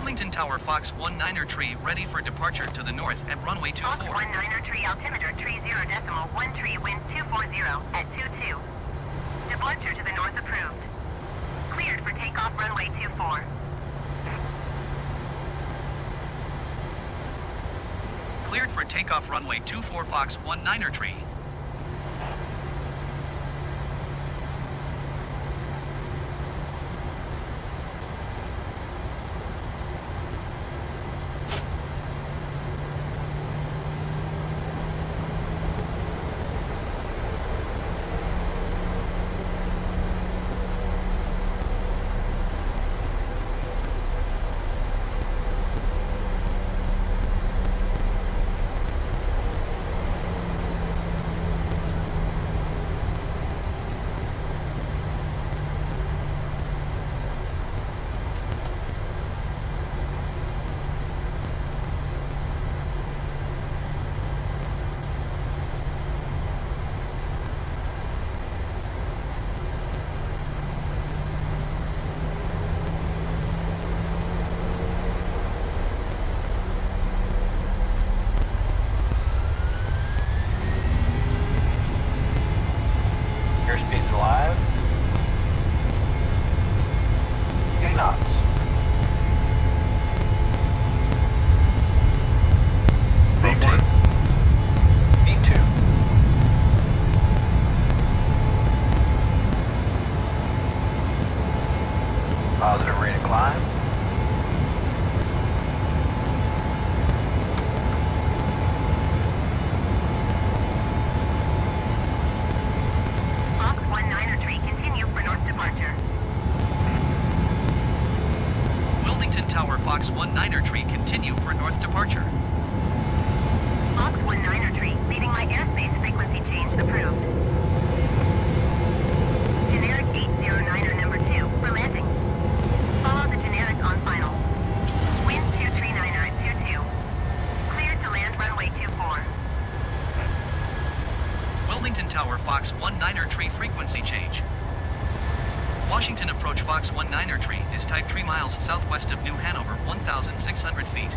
Wilmington Tower Fox 19er tree ready for departure to the north at runway 24. Fox 19er tree altimeter 30.13 wind 240 at 22. Departure to the north approved. Cleared for takeoff runway 24. Cleared for takeoff runway 24 Fox 19er tree. Airspeed's alive. 8 knots. Rotate. V2. Positive rate of climb. Fox 19er tree continue for north departure. Wilmington Tower Fox 19er tree continue for north departure. Fox 19er tree leaving my airspace frequency change approved. Generic 809er number 2 for landing. Follow the generic on final. Wind 239er at 22. Cleared to land runway 24. Wilmington Tower Fox 19er tree frequency change. Washington approach Fox 19er tree is type 3 miles southwest of New Hanover 1,600 feet.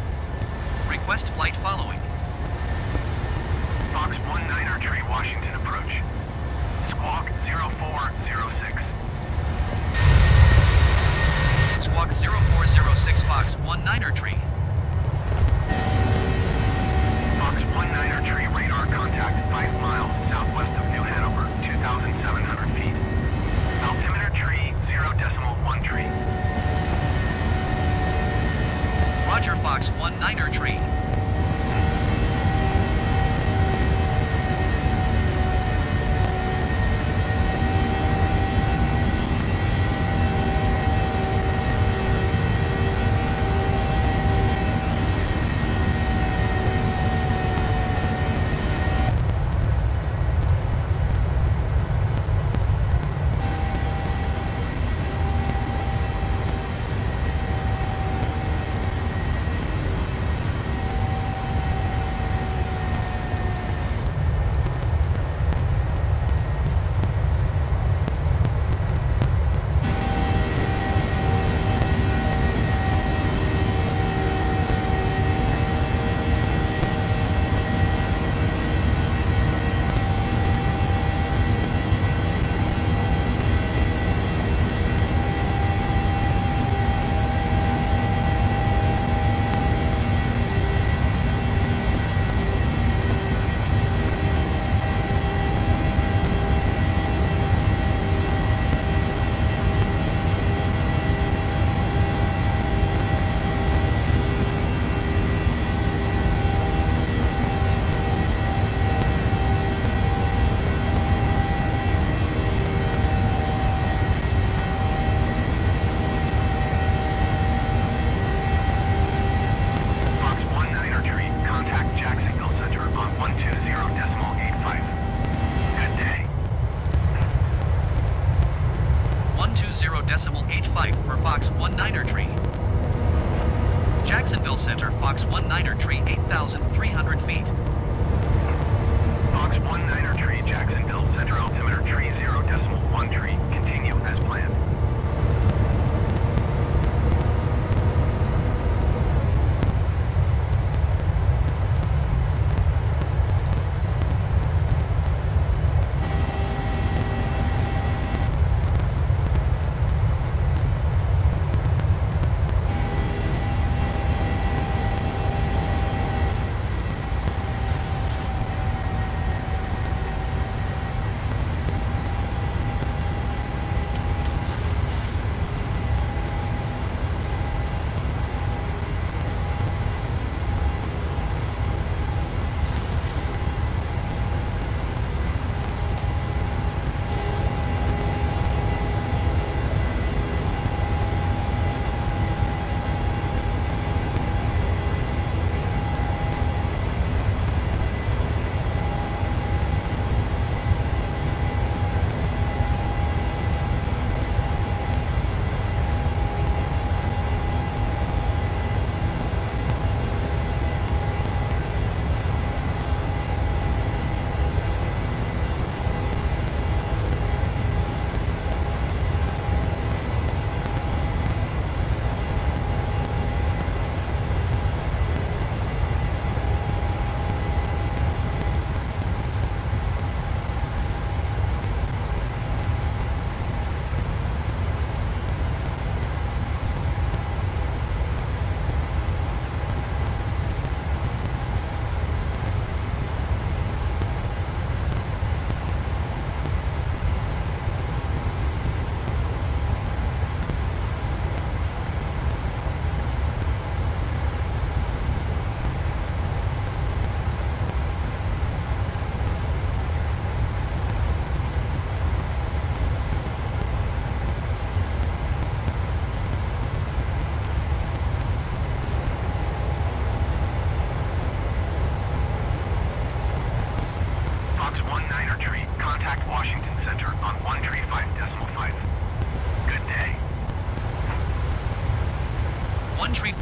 Request flight following. Fox 19er tree, Washington approach. Squawk 0406. Squawk 0406 Fox 19er tree. Fox 19er tree, radar contact 5 miles southwest of New Hanover, 2,700 feet. Altimeter tree 0.13. Roger Fox 19er tree.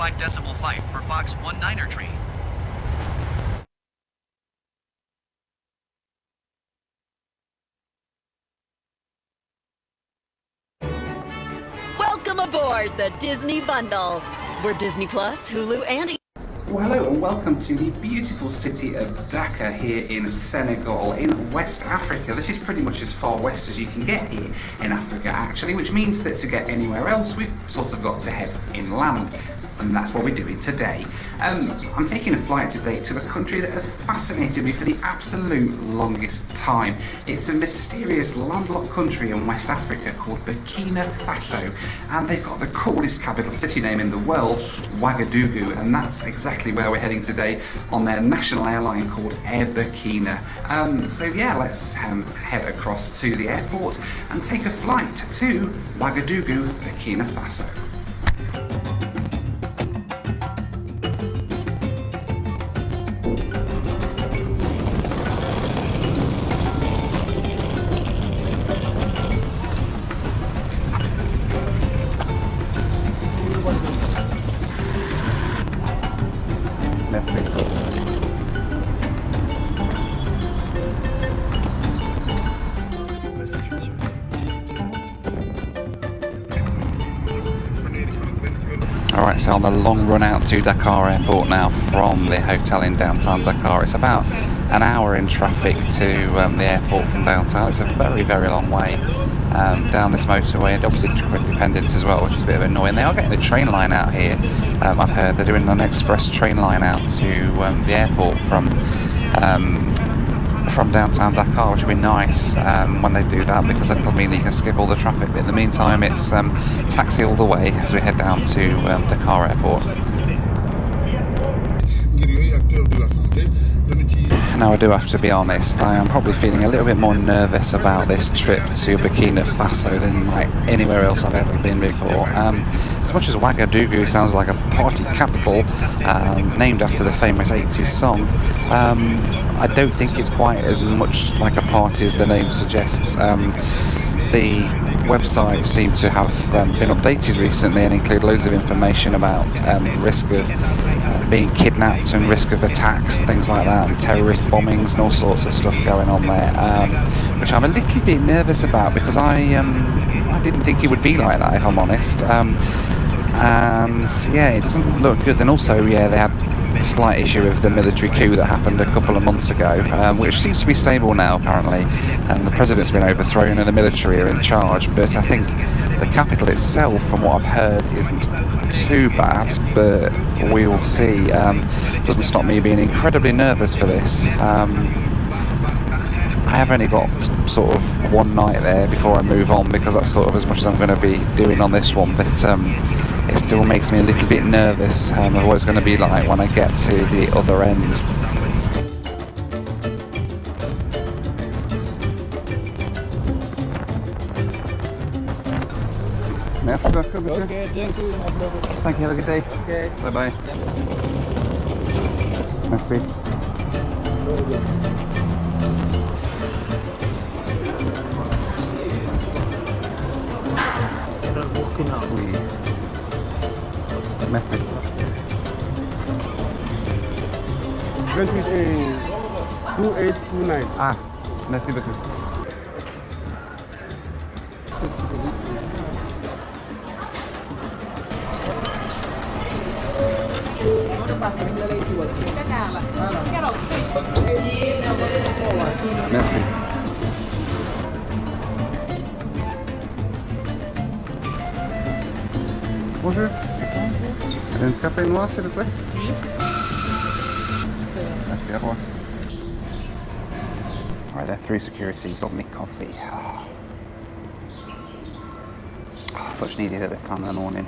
5.5 for Fox 19er tree. Welcome aboard the Disney Bundle. We're Disney Plus, Hulu, and Well, hello and welcome to the beautiful city of Dakar here in Senegal, in West Africa. This is pretty much as far west as you can get here in Africa, actually, which means that to get anywhere else, we've sort of got to head inland. And that's what we're doing today. I'm taking a flight today to a country that has fascinated me for the absolute longest time. It's a mysterious landlocked country in West Africa called Burkina Faso, and they've got the coolest capital city name in the world, Ouagadougou, and that's exactly where we're heading today on their national airline called Air Burkina. So yeah, let's head across to the airport and take a flight to Ouagadougou, Burkina Faso. Alright, so on the long run out to Dakar Airport now from the hotel in downtown Dakar. It's about an hour in traffic to the airport from downtown. It's a very, very long way down this motorway, and obviously traffic dependent as well, which is a bit of annoying. They are getting a train line out here. I've heard they're doing an express train line out to the airport from downtown Dakar, which would be nice when they do that, because that'll mean that you can skip all the traffic. But in the meantime, it's taxi all the way as we head down to Dakar Airport. Now, I do have to be honest, I am probably feeling a little bit more nervous about this trip to Burkina Faso than like anywhere else I've ever been before. As much as Ouagadougou sounds like a party capital named after the famous 80s song, I don't think it's quite as much like a party as the name suggests. The website seemed to have been updated recently and include loads of information about risk of being kidnapped and risk of attacks and things like that, and terrorist bombings and all sorts of stuff going on there, which I'm a little bit nervous about, because I didn't think it would be like that, if I'm honest. And yeah, it doesn't look good. And also, yeah, they had a slight issue of the military coup that happened a couple of months ago, which seems to be stable now apparently, and the president's been overthrown and the military are in charge. But I think the capital itself, from what I've heard, isn't too bad, but we will see. Doesn't stop me being incredibly nervous for this. I have only got sort of one night there before I move on, because that's sort of as much as I'm going to be doing on this one, but it still makes me a little bit nervous of what it's going to be like when I get to the other end. Merci beaucoup, monsieur. Okay, thank you. No problem. Thank you, have a good day. Okay. Bye bye. Merci. Oui. Merci. 2829. Ah, merci beaucoup. Merci. Bonjour. Un café noir, s'il vous plaît? Oui. Merci, au revoir. Right, they're through security, got me coffee. Much needed at this time of the morning.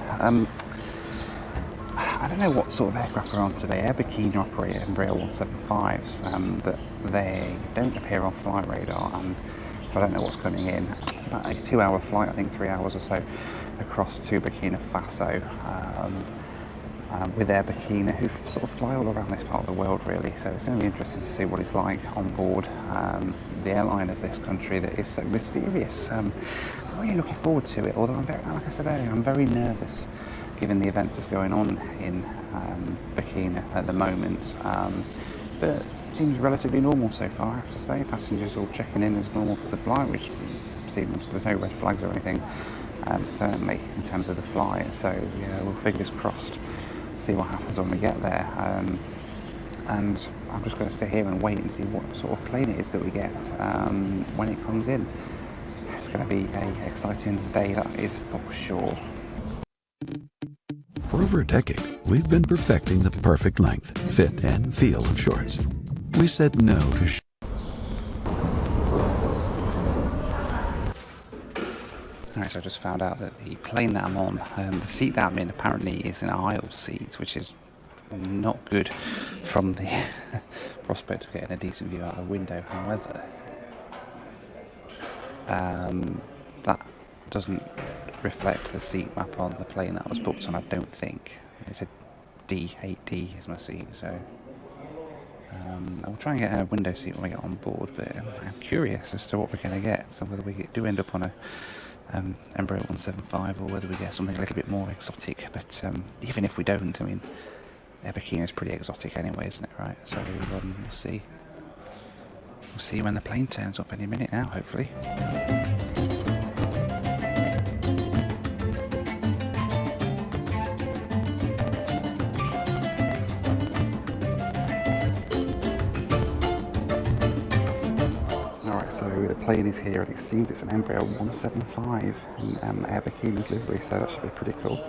I don't know what sort of aircraft we're on today. Air Burkina operate Embraer 175s, but they don't appear on flight radar, and so I don't know what's coming in. It's about a 2-hour flight, I think 3 hours or so, across to Burkina Faso with Air Burkina, who sort of fly all around this part of the world really, so it's going to be interesting to see what it's like on board the airline of this country that is so mysterious. I'm really looking forward to it, although I'm very, like I said earlier, I'm very nervous given the events that's going on in Burkina at the moment. But it seems relatively normal so far, I have to say. Passengers all checking in as normal for the flight, which seems there's no red flags or anything, certainly in terms of the flight. So yeah, we'll fingers crossed, see what happens when we get there. And I'm just going to sit here and wait and see what sort of plane it is that we get when it comes in. It's going to be an exciting day, that is for sure. For over a decade, we've been perfecting the perfect length, fit, and feel of shorts. We said no to Alright, so I just found out that the plane that I'm on, the seat that I'm in apparently is an aisle seat, which is not good from the prospect of getting a decent view out the window. However, that doesn't reflect the seat map on the plane that I was booked on, I don't think. It's a D8D is my seat, so I'll try and get a window seat when we get on board, but I'm curious as to what we're going to get, so whether we do end up on a Embraer 175 or whether we get something a little bit more exotic. But even if we don't, I mean, Air Burkina is pretty exotic anyway, isn't it, right? So we'll see. We'll see when the plane turns up any minute now, hopefully. Alright, so the plane is here and it seems it's an Embraer 175 in Air Burkina's livery, so that should be pretty cool.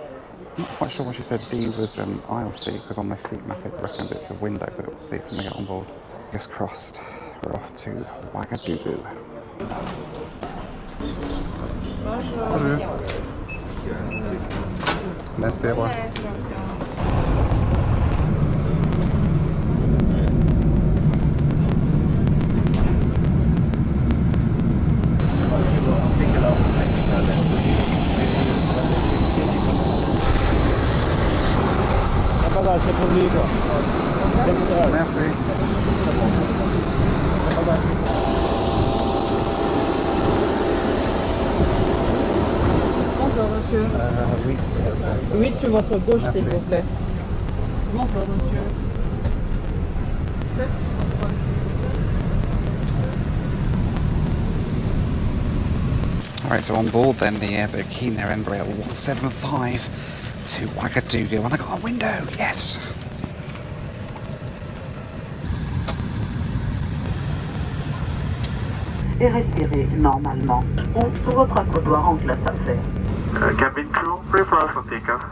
I'm not quite sure why she said D was aisle seat, because on my seat map it reckons it's a window, but we'll see when we get on board. Fingers crossed, we're off to Ouagadougou. Bonjour. Merci, au revoir. Merci. Bonjour monsieur. Oui. Oui, sur votre gauche Merci. s'il vous plaît. Bonjour monsieur. 7. Alright, so on board then the Air Burkina Embraer 175 to Ouagadougou, and I got a window, yes! Et respirez normalement. Ou sous votre accoudoir en glace à faire. Cabin crew, prepare for takeoff.